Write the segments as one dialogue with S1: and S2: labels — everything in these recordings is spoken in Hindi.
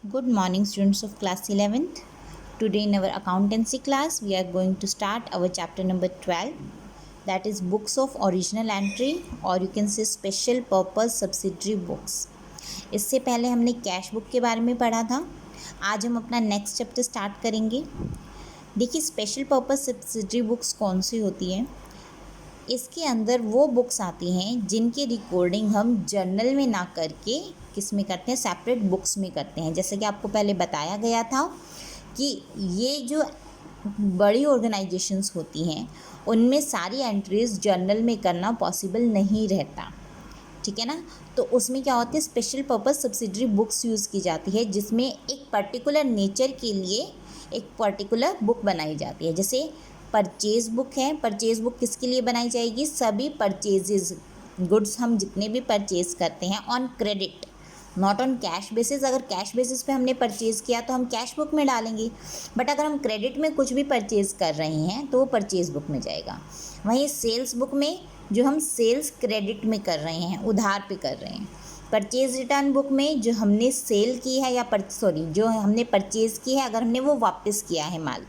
S1: Good morning, students of class 11th. Today in our accountancy class, we are going to start our chapter number 12, that is books of original entry, or you can say special purpose subsidiary books. इससे पहले हमने कैश बुक के बारे में पढ़ा था. आज हम अपना नेक्स्ट चैप्टर स्टार्ट करेंगे. देखिए, स्पेशल पर्पस सब्सिडरी बुक्स कौन सी होती हैं. इसके अंदर वो बुक्स आती हैं जिनकी रिकॉर्डिंग हम जर्नल में ना करके किस में करते हैं, सेपरेट बुक्स में करते हैं. जैसे कि आपको पहले बताया गया था कि ये जो बड़ी ऑर्गेनाइजेशंस होती हैं उनमें सारी एंट्रीज जर्नल में करना पॉसिबल नहीं रहता, ठीक है ना. तो उसमें क्या होती है, special purpose subsidiary books use की जाती है जिसमें एक पर्टिकुलर नेचर के लिए एक पर्टिकुलर बुक बनाई जाती है. जैसे परचेज़ बुक है. परचेज़ बुक किसके लिए बनाई जाएगी, सभी परचेजेस गुड्स हम जितने भी परचेज़ करते हैं on credit, not on cash basis. अगर कैश बेसिस पे हमने परचेज़ किया तो हम कैश बुक में डालेंगे, बट अगर हम क्रेडिट में कुछ भी परचेज़ कर रहे हैं तो वो परचेज़ बुक में जाएगा. वहीं सेल्स बुक में जो हम सेल्स क्रेडिट में कर रहे हैं, उधार पे कर रहे हैं. परचेज़ रिटर्न बुक में जो हमने सेल की है या जो हमने परचेज़ की है, अगर हमने वो वापस किया है माल,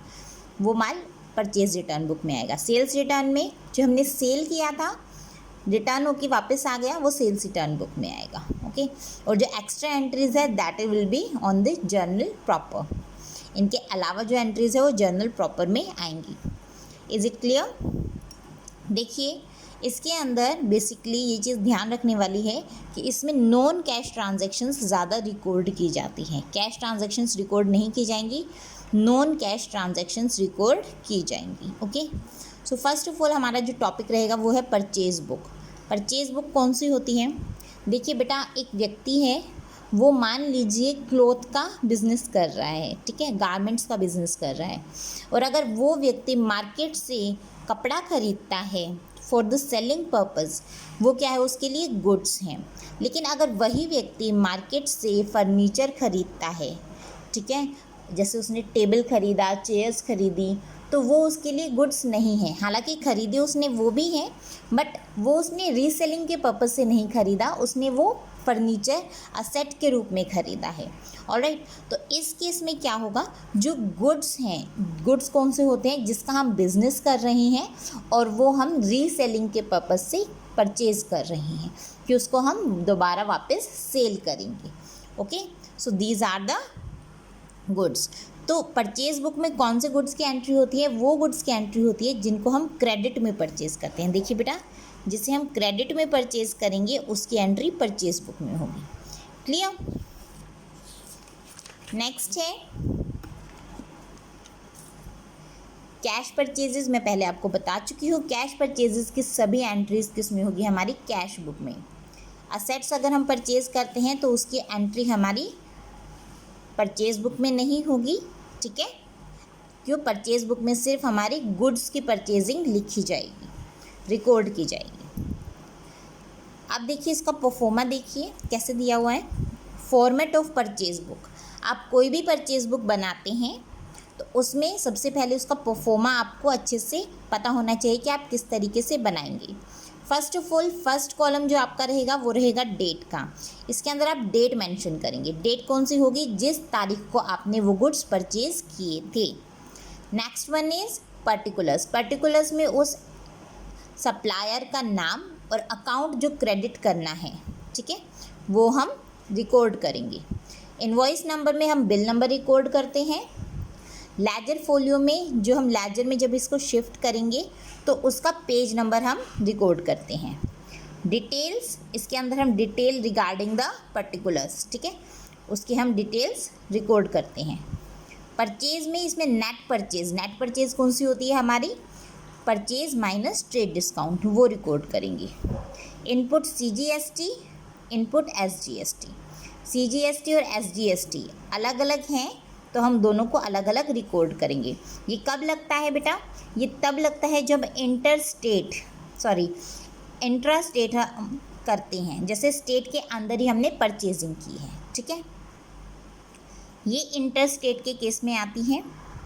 S1: वो माल परचेज़ रिटर्न बुक में आएगा. सेल्स रिटर्न में जो हमने सेल किया था, रिटर्न होकर वापस आ गया, वो सेल्स रिटर्न बुक में आएगा. ओके. और जो एक्स्ट्रा एंट्रीज है that will be on the journal proper. इनके अलावा जो एंट्रीज है वो जर्नल प्रॉपर में आएंगी. Is it clear. देखिए, इसके अंदर बेसिकली ये चीज़ ध्यान रखने वाली है कि इसमें नॉन कैश ट्रांजैक्शंस ज़्यादा रिकॉर्ड की जाती हैं. कैश ट्रांजैक्शंस रिकॉर्ड नहीं की जाएंगी, नॉन कैश ट्रांजैक्शंस रिकॉर्ड की जाएंगी. Okay. So first of all हमारा जो टॉपिक रहेगा वो है परचेज़ बुक. परचेज़ बुक कौन सी होती है. देखिए बेटा, एक व्यक्ति है, वो मान लीजिए क्लॉथ का बिज़नेस कर रहा है, ठीक है, गारमेंट्स का बिज़नेस कर रहा है. और अगर वो व्यक्ति मार्केट से कपड़ा खरीदता है फॉर द सेलिंग पर्पज़, वो क्या है, उसके लिए गुड्स हैं. लेकिन अगर वही व्यक्ति मार्केट से फर्नीचर खरीदता है, ठीक है, जैसे उसने टेबल खरीदा, चेयर्स खरीदी, तो वो उसके लिए गुड्स नहीं है. हालांकि खरीदे उसने वो भी हैं, बट वो उसने रीसेलिंग के पर्पज़ से नहीं खरीदा, उसने वो फर्नीचर असेट के रूप में ख़रीदा है. ऑलराइट. तो इस केस में क्या होगा, जो गुड्स हैं, गुड्स कौन से होते हैं, जिसका हम बिज़नेस कर रहे हैं और वो हम रीसेलिंग के पर्पज़ से परचेज़ कर रहे हैं कि उसको हम दोबारा वापस सेल करेंगे. Okay. So these are the goods. तो परचेज़ बुक में कौन से गुड्स की एंट्री होती है, वो गुड्स की एंट्री होती है जिनको हम क्रेडिट में परचेज़ करते हैं. देखिए बेटा, जिसे हम क्रेडिट में परचेज़ करेंगे उसकी एंट्री परचेज़ बुक में होगी. क्लियर. नेक्स्ट है कैश परचेजेस. मैं पहले आपको बता चुकी हूँ कैश परचेजेस की सभी एंट्रीज किस में होगी, हमारी कैश बुक में. असेट्स अगर हम परचेज़ करते हैं तो उसकी एंट्री हमारी परचेज़ बुक में नहीं होगी, ठीक है, क्यों, परचेज़ बुक में सिर्फ हमारी गुड्स की परचेजिंग लिखी जाएगी, रिकॉर्ड की जाएगी. अब देखिए इसका परफॉर्मा देखिए कैसे दिया हुआ है. Format of purchase book. आप कोई भी परचेज़ बुक बनाते हैं तो उसमें सबसे पहले उसका परफॉर्मा आपको अच्छे से पता होना चाहिए कि आप किस तरीके से बनाएंगे. First of all, first column जो आपका रहेगा वो रहेगा डेट का. इसके अंदर आप डेट मेंशन करेंगे. डेट कौन सी होगी, जिस तारीख को आपने वो गुड्स परचेज़ किए थे. Next one is particulars. Particulars में उस सप्लायर का नाम और अकाउंट जो क्रेडिट करना है, ठीक है, वो हम रिकॉर्ड करेंगे. इनवॉइस नंबर में हम बिल नंबर रिकॉर्ड करते हैं. लेजर फोलियो में जो हम लेजर में जब इसको शिफ्ट करेंगे तो उसका पेज नंबर हम रिकॉर्ड करते हैं. डिटेल्स, इसके अंदर हम डिटेल रिगार्डिंग द पर्टिकुलर्स, ठीक है, उसकी हम डिटेल्स रिकॉर्ड करते हैं. परचेज़ में इसमें नेट परचेज़. नेट परचेज़ कौन सी होती है हमारी, परचेज़ माइनस ट्रेड डिस्काउंट, वो रिकॉर्ड करेंगे. Input CGST, input SGST. CGST और SGST अलग अलग हैं तो हम दोनों को अलग अलग रिकॉर्ड करेंगे. ये कब लगता है बेटा, ये तब लगता है जब इंट्रा स्टेट करते हैं, जैसे स्टेट के अंदर ही हमने परचेजिंग की है, ठीक है. ये इंटर स्टेट के केस में आती है.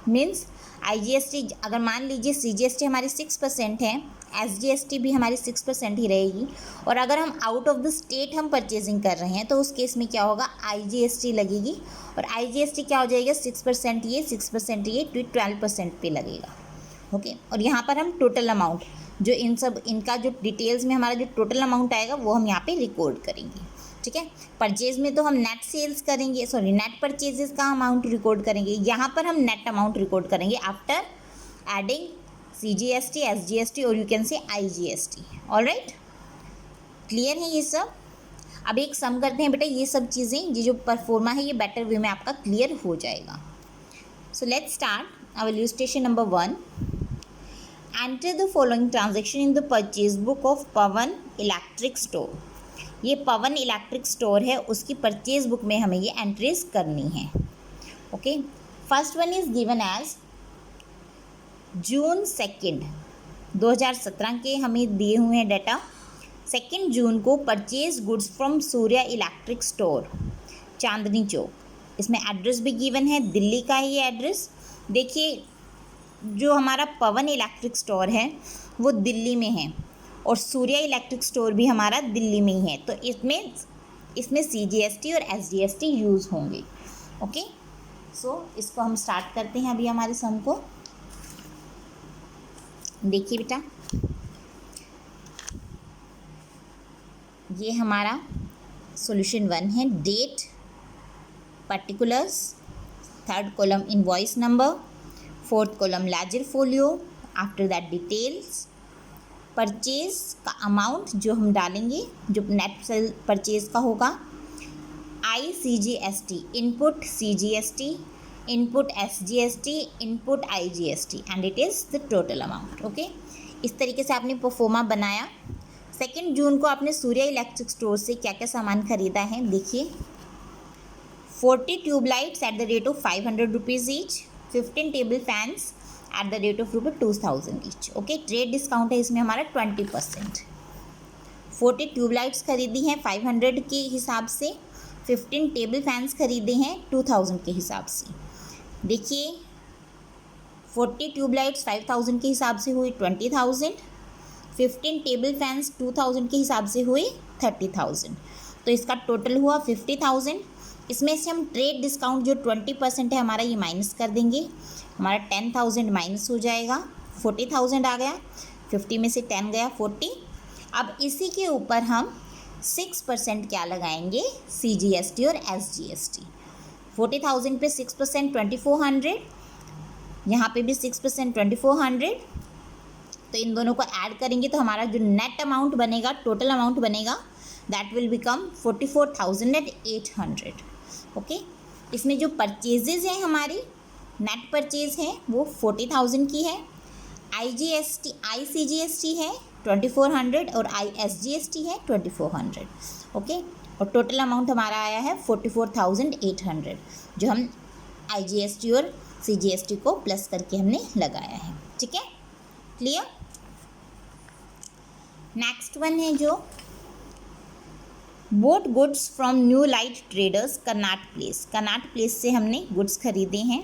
S1: मीन्स IGST, अगर मान लीजिए CGST हमारी 6% है SGST भी हमारी 6% ही रहेगी। और अगर हम आउट ऑफ द स्टेट हम परचेजिंग कर रहे हैं तो उस केस में क्या होगा, IGST लगेगी। और IGST क्या हो जाएगा, 6% ये 6% ये 12% पे लगेगा। ओके, और यहाँ पर हम टोटल अमाउंट जो इनका जो डिटेल्स में हमारा जो टोटल अमाउंट आएगा वो हम यहाँ पे रिकॉर्ड करेंगे। ठीक है, परचेज में तो हम नेट सेल्स करेंगे, सॉरी नेट परचेजेस का अमाउंट रिकॉर्ड करेंगे। यहाँ पर हम नेट अमाउंट रिकॉर्ड करेंगे आफ्टर एडिंग CGST, SGST और you can say IGST। Alright, clear है ये सब। अब एक सम करते हैं बेटा, ये सब चीज़ें ये जो परफॉर्मा है ये बेटर वे में आपका क्लियर हो जाएगा। So let's start our illustration number 1। Enter the following transaction in the purchase book of Pawan electric store. ये पवन इलेक्ट्रिक स्टोर है, उसकी परचेज बुक में हमें ये एंट्रीज करनी है। Okay, first one is given as June 2 2017 के हमें दिए हुए हैं डाटा। 2 जून को purchase goods from Surya electric store Chandni Chowk. इसमें एड्रेस भी गिवन है, दिल्ली का है ये एड्रेस। देखिए जो हमारा पवन इलेक्ट्रिक स्टोर है वो दिल्ली में है और सूर्या इलेक्ट्रिक स्टोर भी हमारा दिल्ली में ही है, तो इसमें CGST और SGST यूज़ होंगे। ओके, सो इसको हम स्टार्ट करते हैं अभी हमारे सम को। देखिए बेटा, ये हमारा सॉल्यूशन 1 है। Date, particulars, third column invoice number, fourth column ledger folio, after that details, purchase का अमाउंट जो हम डालेंगे जो नेट सेल परचेज का होगा, ICGST input, CGST input, SGST input, IGST and it is the total amount. Okay, इस तरीके से आपने परफॉर्मा बनाया। 2 जून को आपने सूर्या इलेक्ट्रिक स्टोर से क्या क्या सामान खरीदा है, देखिए 40 tubelights at the rate of 500 rupees each, 15 table fans at the rate of ₹2000 each. Okay, trade discount है इसमें हमारा 20%। 40 ट्यूबलाइट्स खरीदी हैं 500 के हिसाब से, 15 टेबल फैंस खरीदे हैं 2000 के हिसाब से। देखिए 40 ट्यूबलाइट्स 5000 के हिसाब से हुई 20,000, 15 टेबल फैंस 2000 के हिसाब से हुई 30,000, तो इसका टोटल हुआ 50,000। इसमें से हम ट्रेड डिस्काउंट जो 20% है हमारा ये माइनस कर देंगे, हमारा 10,000 माइनस हो जाएगा, 40,000 आ गया, 50 में से 10 गया 40। अब इसी के ऊपर हम 6% क्या लगाएंगे, CGST और SGST। 40,000 पे 6% 2400, यहाँ पे भी 6% 2400, तो इन दोनों को ऐड करेंगे तो हमारा जो नेट अमाउंट बनेगा, टोटल अमाउंट बनेगा, दैट विल बिकम 44,800। ओके, इसमें जो परचेजेज हैं हमारी नेट परचेज है वो 40,000 की है, ICGST है 2400 और SGST है 2400। ओके, और टोटल अमाउंट हमारा आया है 44,800 जो हम IGST और CGST को प्लस करके हमने लगाया है। ठीक है, क्लियर। नेक्स्ट वन है जो bought goods from new light traders Connaught place से हमने गुड्स खरीदे हैं,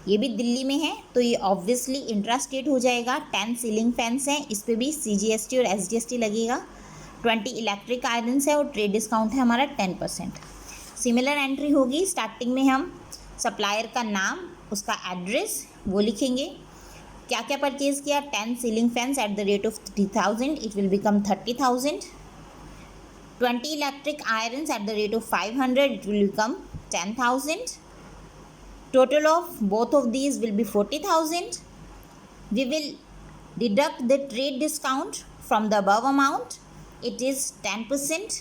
S1: ये भी दिल्ली में है तो ये ऑब्वियसली इंट्रा स्टेट हो जाएगा। 10 सीलिंग फैंस हैं, इस पर भी CGST और SGST लगेगा। 20 इलेक्ट्रिक आयरन्स है और ट्रेड डिस्काउंट है हमारा 10%। सिमिलर एंट्री होगी, स्टार्टिंग में हम सप्लायर का नाम, उसका एड्रेस वो लिखेंगे, क्या क्या परचेज़ किया। 10 ceiling fans at the rate of 30,000, it will become 30,000। 20 electric irons at the rate of 500, it will become 10,000. Total of both of these will be 40,000. We will deduct the trade discount from the above amount. It is 10%.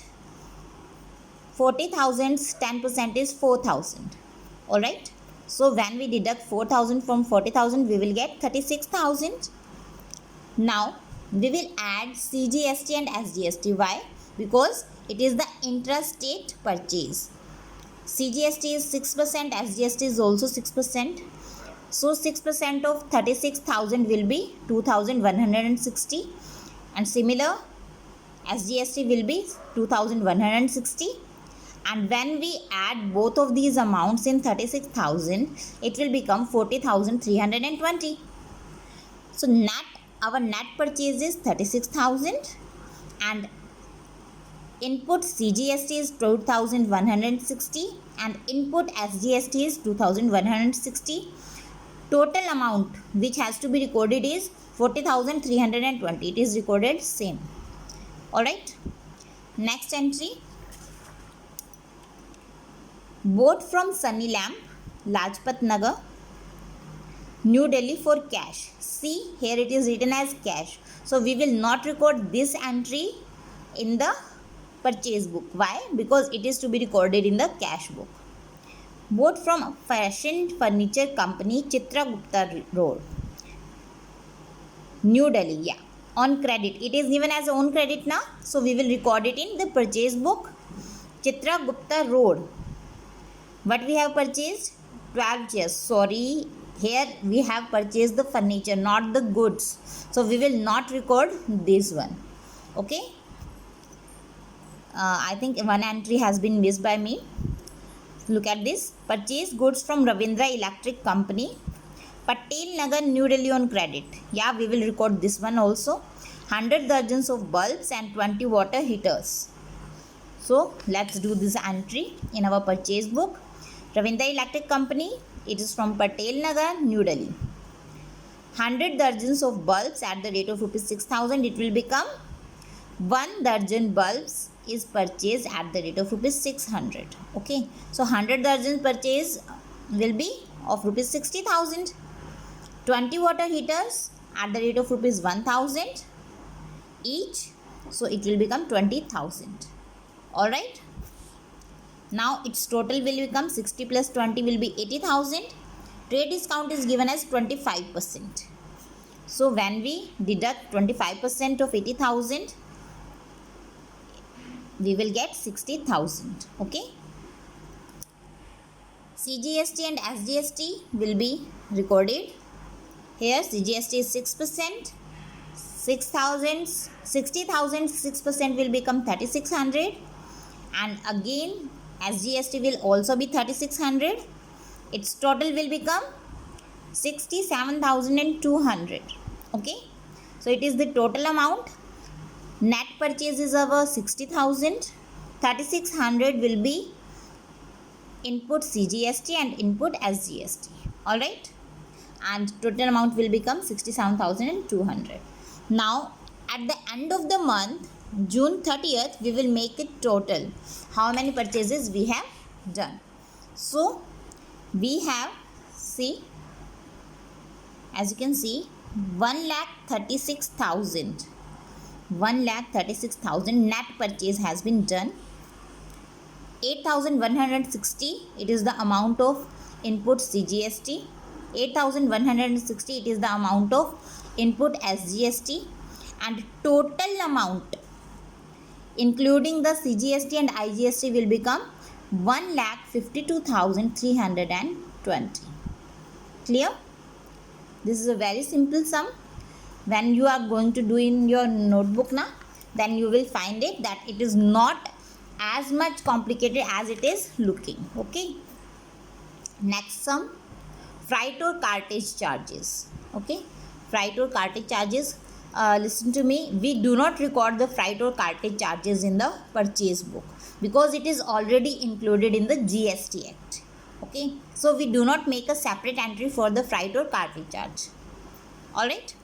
S1: 40,000's 10% is 4,000. Alright. So when we deduct 4,000 from 40,000, we will get 36,000. Now we will add CGST and SGST. Why? Because it is the intrastate purchase. CGST is 6%, SGST is also 6%. So 6% of 36,000 will be 2,160, and similar SGST will be 2,160. And when we add both of these amounts in 36,000, it will become 40,320. So net our net purchase is 36,000 and input CGST is 2,160 and input SGST is 2,160. Total amount which has to be recorded is 40,320. It is recorded same. Alright. Next entry. Bought from Sunny Lamp, Lajpat Nagar, New Delhi for cash. See, here it is written as cash. So we will not record this entry in the purchase book. Why? Because it is to be recorded in the cash book. Bought from Fashion Furniture Company, Chitragupta Road, New Delhi. Yeah, on credit. It is given as on credit now. So we will record it in the purchase book. Chitragupta Road. What we have purchased? 12 chairs. Sorry, here we have purchased the furniture, not the goods. So we will not record this one. Okay. I think one entry has been missed by me. Look at this. Purchase goods from Ravindra Electric Company, Patel Nagar, New Delhi on credit. Yeah, we will record this one also. 100 dozens of bulbs and 20 water heaters. So let's do this entry in our purchase book. Ravindra Electric Company, it is from Patel Nagar, New Delhi. 100 dozens of bulbs at the rate of ₹6,000. It will become 1 dozen bulbs is purchased at the rate of ₹600. Okay, so 100 dozens purchase will be of ₹60,000. 20 water heaters at the rate of ₹1,000 each. So it will become 20,000. Alright. Now its total will become 60 plus 20 will be 80,000. Trade discount is given as 25%. So when we deduct 25% of 80,000, we will get 60,000. Okay. CGST and SGST will be recorded. Here CGST is 6%. 60,000 6% will become 3,600, and again SGST will also be 3,600. Its total will become 67,200. Okay, so it is the total amount. Net purchase is our 60,000. 3,600 will be input CGST and input SGST. All right, and total amount will become 67,200. Now at the end of the month, June 30th, we will make it total. How many purchases we have done? So we have, see, as you can see, 1,36,000. 1,36,000 net purchase has been done. 8,160, it is the amount of input CGST. 8,160, it is the amount of input SGST, and total amount including the CGST and IGST will become 1,52,320. Clear? This is a very simple sum. When you are going to do in your notebook now, then you will find it that it is not as much complicated as it is looking. Okay. Next sum, freight or cartage charges. Okay, freight or cartage charges. Listen to me, we do not record the freight or cartage charges in the purchase book because it is already included in the GST Act. Okay, so we do not make a separate entry for the freight or cartage charge. Alright,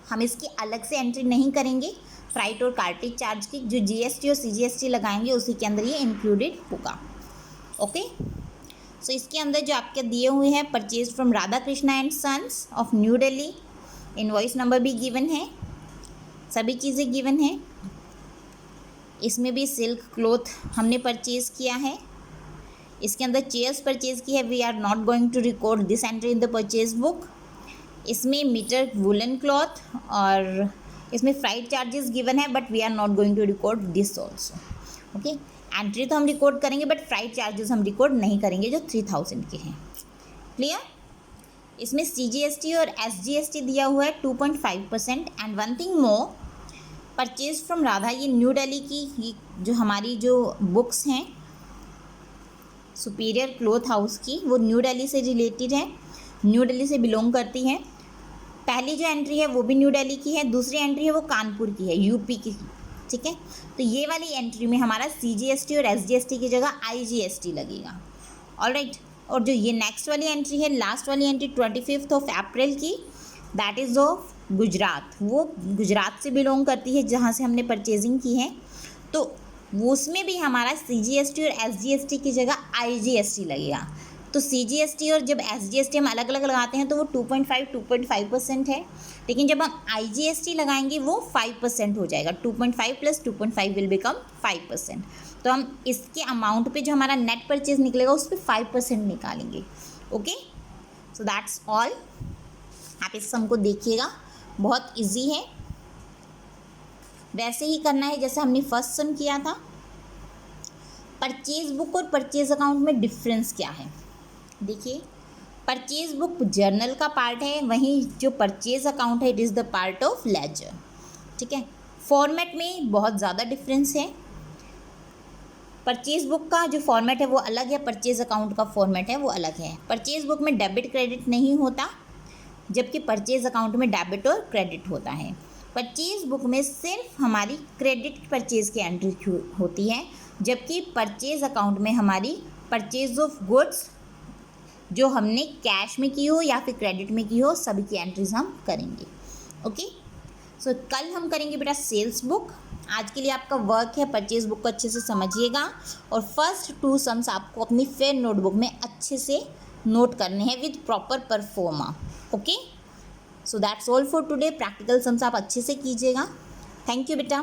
S1: हम इसकी अलग से एंट्री नहीं करेंगे फ्राइट और कार्टेज चार्ज की, जो GST और CGST लगाएंगे उसी के अंदर ये इंक्लूडेड होगा. ओके, सो इसके अंदर जो आपके दिए हुए हैं, purchase from Radha Krishna and sons of New Delhi, invoice number भी गिवन है, सभी चीज़ें गिवन है. इसमें भी सिल्क क्लॉथ हमने परचेज़ किया है. इसके अंदर चेयर्स परचेज़ की है. We are not going to record this entry in the purchase book. इसमें मीटर वुलन क्लॉथ और इसमें फ्राइट चार्जेस गिवन है, but we are not going to record this also. Okay, entry तो हम रिकॉर्ड करेंगे बट फ्राइट चार्जेस हम रिकॉर्ड नहीं करेंगे जो 3,000 के हैं. क्लियर? इसमें CGST और SGST दिया हुआ है 2.5%. And one thing more, purchase from Radha, ये न्यू दिल्ली की जो हमारी जो बुक्स हैं सुपीरियर क्लॉथ हाउस की, वो न्यू दिल्ली से रिलेटेड है, न्यू दिल्ली से बिलोंग करती हैं. पहली जो एंट्री है वो भी न्यू दिल्ली की है, दूसरी एंट्री है वो कानपुर की है, यूपी की, ठीक है। तो ये वाली एंट्री में हमारा CGST और SGST की जगह IGST लगेगा, ऑलराइट। और जो ये नेक्स्ट वाली एंट्री है, लास्ट वाली एंट्री 25 अप्रैल की, दैट इज़ ऑफ गुजरात, वो गुजरात से बिलोंग करती है जहाँ से हमने परचेजिंग की है, तो वो उसमें भी हमारा CGST और SGST की जगह IGST लगेगा। तो CGST और जब SGST हम अलग अलग लगाते हैं तो वो 2.5% है, लेकिन जब हम IGST लगाएंगे वो 5% हो जाएगा, 2.5 + 2.5 विल बिकम 5%। तो हम इसके अमाउंट पे जो हमारा नेट परचेज निकलेगा उस पर 5% निकालेंगे, ओके। So that's all. आप इस सम को देखिएगा, बहुत इजी है, वैसे ही करना है जैसे हमने फर्स्ट सम किया था। परचेज बुक और परचेज अकाउंट में डिफरेंस क्या है, देखिए। परचेज बुक जर्नल का पार्ट है, वहीं जो परचेज अकाउंट है it is the part of ledger, ठीक है। फॉर्मेट में बहुत ज़्यादा डिफरेंस है, परचेज बुक का जो फॉर्मेट है वो अलग है, परचेज अकाउंट का फॉर्मेट है वो अलग है। परचेज बुक में डेबिट क्रेडिट नहीं होता, जबकि परचेज अकाउंट में डेबिट और क्रेडिट होता है। परचेज बुक में सिर्फ हमारी क्रेडिट परचेज की एंट्री होती है, जबकि परचेज अकाउंट में हमारी परचेज ऑफ गुड्स जो हमने कैश में की हो या फिर क्रेडिट में की हो सभी की एंट्रीज हम करेंगे, ओके। सो कल हम करेंगे बेटा सेल्स बुक। आज के लिए आपका वर्क है परचेज बुक को अच्छे से समझिएगा, और फर्स्ट 2 सम्स आपको अपनी फेयर नोटबुक में अच्छे से नोट करने हैं with proper pro forma, okay. So that's all for today. Practical sums आप अच्छे से कीजिएगा। थैंक यू बेटा।